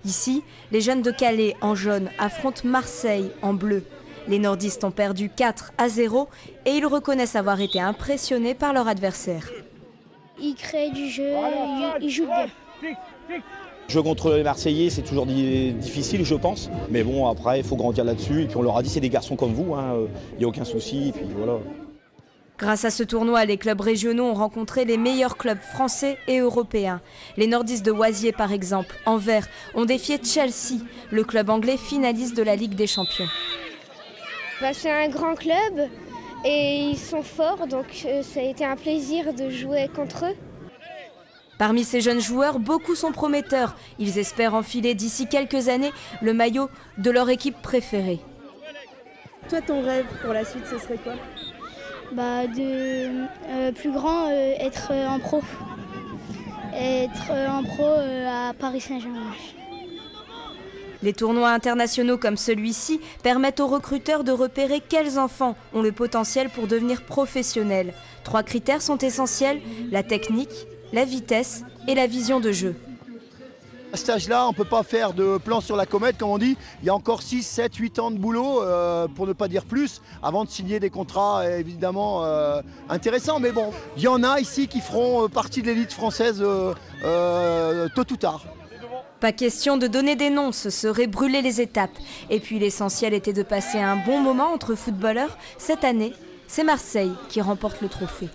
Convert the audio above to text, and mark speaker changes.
Speaker 1: Ici, les jeunes de Calais, en jaune, affrontent Marseille, en bleu. Les nordistes ont perdu 4-0 et ils reconnaissent avoir été impressionnés par leur adversaire.
Speaker 2: Ils créent du jeu, ils jouent bien.
Speaker 3: Jouer contre les Marseillais, c'est toujours difficile, je pense. Mais bon, après, il faut grandir là-dessus. Et puis on leur a dit, c'est des garçons comme vous, il n'y a aucun souci. Et puis voilà.
Speaker 1: Grâce à ce tournoi, les clubs régionaux ont rencontré les meilleurs clubs français et européens. Les nordistes de Oisier, par exemple, en vert, ont défié Chelsea, le club anglais finaliste de la Ligue des Champions.
Speaker 2: C'est un grand club et ils sont forts, donc ça a été un plaisir de jouer contre eux.
Speaker 1: Parmi ces jeunes joueurs, beaucoup sont prometteurs. Ils espèrent enfiler d'ici quelques années le maillot de leur équipe préférée.
Speaker 4: Toi, ton rêve pour la suite, ce serait quoi ?
Speaker 2: Plus grand, être en pro. Être en pro à Paris Saint-Germain.
Speaker 1: Les tournois internationaux comme celui-ci permettent aux recruteurs de repérer quels enfants ont le potentiel pour devenir professionnels. 3 critères sont essentiels, la technique, la vitesse et la vision de jeu.
Speaker 5: À cet âge-là, on ne peut pas faire de plan sur la comète, comme on dit. Il y a encore 6, 7, 8 ans de boulot, pour ne pas dire plus, avant de signer des contrats évidemment intéressants. Mais bon, il y en a ici qui feront partie de l'élite française tôt ou tard.
Speaker 1: Pas question de donner des noms, ce serait brûler les étapes. Et puis l'essentiel était de passer un bon moment entre footballeurs. Cette année, c'est Marseille qui remporte le trophée.